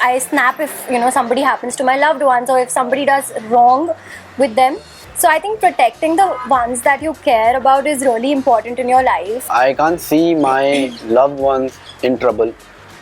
I snap if somebody happens to my loved ones, or if somebody does wrong with them. So I think protecting the ones that you care about is really important in your life. I can't see my loved ones in trouble,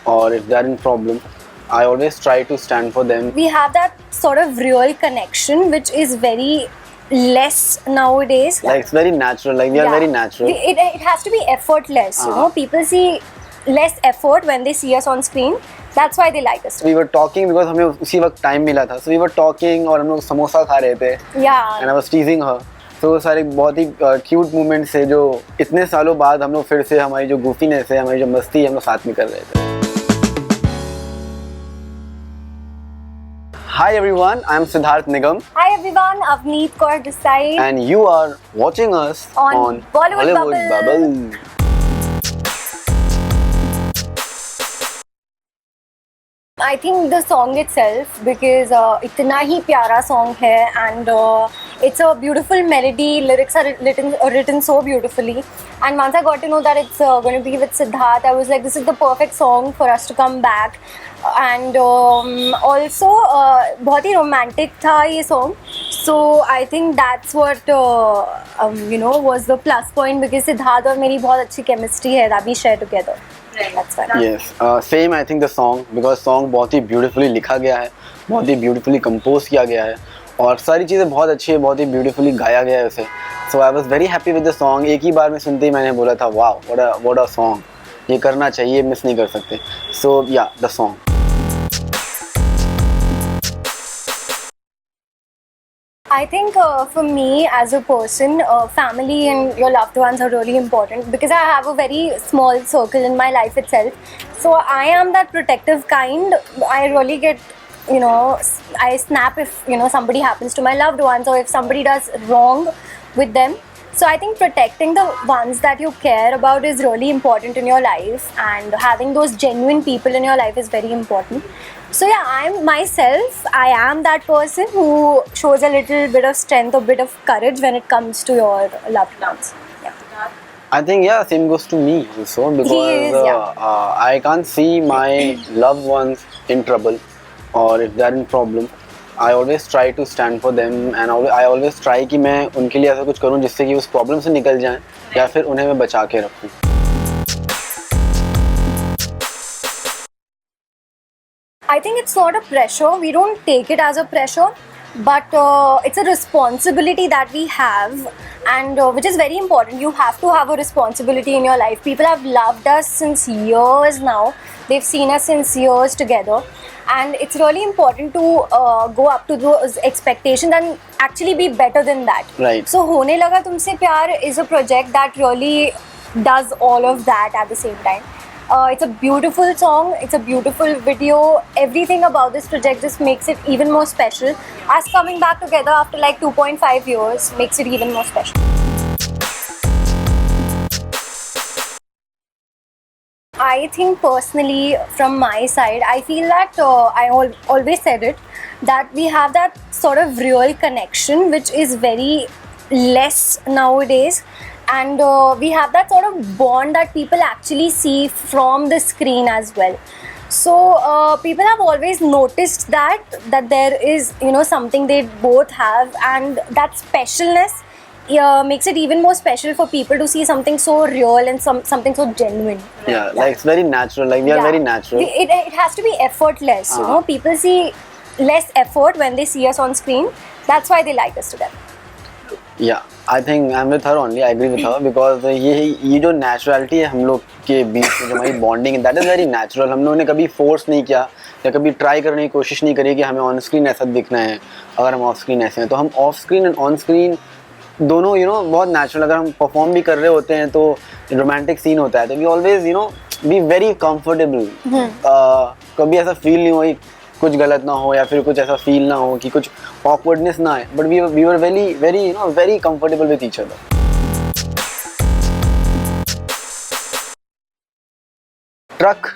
or if they're in problem. I always try to stand for them. We have that sort of real connection, which is very less nowadays. Like it's very natural. Like we are very natural. It has to be effortless. People see less effort when they see us on screen. That's why they like us. We were talking because हमें उसी वक्त time मिला था. So we were talking और हम लोग समोसा खा रहे थे. Yeah. And I was teasing her. तो वो सारे बहुत ही cute moments है जो इतने सालों बाद हम लोग फिर से हमारी जो goofiness है, हमारी जो मस्ती हम लोग साथ में कर रहे थे. Hi everyone, I am Siddharth Nigam. Hi everyone, Avneet Kaur this side. And you are watching us on Bollywood Bubble. I think the song itself, because इतना ही प्यारा song है, and it's a beautiful melody. Lyrics are written so beautifully. And once I got to know that it's going to be with Siddharth, I was like, this is the perfect song for us to come back. And also बहुत ही romantic था ये song. So I think that's what was the plus point, because Siddharth और मेरी बहुत अच्छी chemistry है that we share together. That's fine. Yes, same I think the song, because song बहुत ही beautifully लिखा गया है, बहुत ही beautifully compose किया गया है, और सारी चीज़ें बहुत अच्छी है, बहुत ही beautifully गाया गया है उसे. So I was very happy with the song. एक ही बार में सुनते ही मैंने बोला था, wow, what a song. ये करना चाहिए, मिस नहीं कर सकते. So yeah, the song. I think for me as a person, family and your loved ones are really important, because I have a very small circle in my life itself. So I am that protective kind. I really get, I snap if somebody happens to my loved ones, or if somebody does wrong with them. So I think protecting the ones that you care about is really important in your life, and having those genuine people in your life is very important. So yeah, I am that person who shows a little bit of strength, a bit of courage when it comes to your loved ones. Yeah. I think same goes to me also, because I can't see my loved ones in trouble, or if they're in problem. I always try to stand for them, and I always try कि मैं उनके लिए ऐसा कुछ करूँ जिससे कि उस problem से निकल जाएं, या फिर उन्हें मैं बचा के रखूँ. I think it's not a pressure. We don't take it as a pressure, but it's a responsibility that we have, and which is very important. You have to have a responsibility in your life. People have loved us since years now. They've seen us since years together, and it's really important to go up to those expectations and actually be better than that. Right. So Hone Laga Tumse Pyaar is a project that really does all of that at the same time. It's a beautiful song, it's a beautiful video. Everything about this project just makes it even more special. Us coming back together after like 2.5 years makes it even more special. I think personally, from my side, I feel that I always said it, that we have that sort of real connection, which is very less nowadays. And we have that sort of bond that people actually see from the screen as well. So people have always noticed that there is something they both have, and that specialness makes it even more special for people to see something so real and something so genuine. Yeah, like it's very natural. Like we are very natural. It has to be effortless. People see less effort when they see us on screen. That's why they like us together. Yeah, I think I'm with her only. I agree with her, because ये जो naturality है हम लोग के बीच में, जो हमारी bonding है, that is very natural. हम लोगों ने कभी force नहीं किया, या कभी try करने की कोशिश नहीं करी कि हमें on screen ऐसा दिखना है. अगर हम off screen ऐसे हैं, तो हम off screen and on screen दोनों बहुत natural. अगर हम perform भी कर रहे होते हैं तो romantic scene होता है, तो we always be very comfortable. कभी ऐसा feel नहीं हुआ कुछ गलत ना हो, या फिर कुछ ऐसा फील ना हो कि कुछ awkwardness ना आए, but we were very comfortable with each other. Truck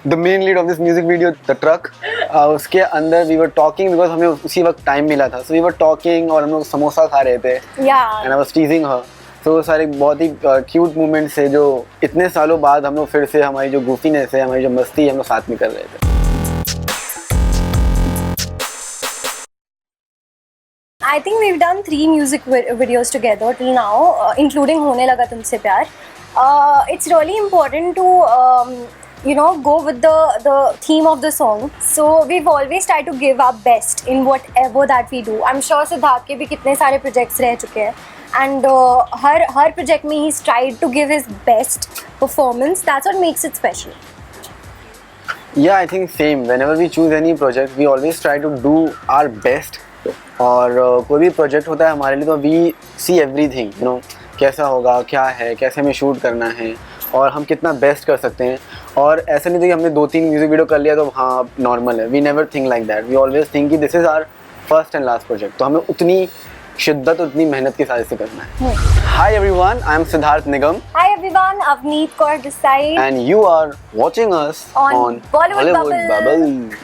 the main lead of this music video, the truck, उसके अंदर we were talking because हमें उसी वक्त time मिला था, so we were talking और हम लोग समोसा खा रहे थे. Yeah. And I was teasing her. So सारे बहुत ही cute moments है जो इतने सालों बाद हम लोग फिर से हमारी जो goofiness है, हमारी जो मस्ती है हम लोग साथ में कर रहे थे. I think we've done 3 music videos together till now, including Hone Laga Tumse Pyaar. It's really important to go with the theme of the song. So we've always tried to give our best in whatever that we do. I'm sure Siddharth के भी कितने सारे projects रह चुके हैं, and her project में he's tried to give his best performance. That's what makes it special. Yeah, I think same. Whenever we choose any project, we always try to do our best. और कोई भी project होता है हमारे लिए तो we see everything, you know, कैसा होगा, क्या है, कैसे हमें शूट करना है और हम कितना बेस्ट कर सकते हैं. और ऐसा नहीं था कि हमने 2-3 म्यूजिक वीडियो कर लिया तो हाँ नॉर्मल है. We never think like that. We always think कि this is our first and last project, तो हमें उतनी शिद्दत, उतनी मेहनत के साथ इसे करना है. Hi everyone, I am Siddharth Nigam. Hi everyone, Avneet Kaur this side. And you are watching us on Bollywood Bubble.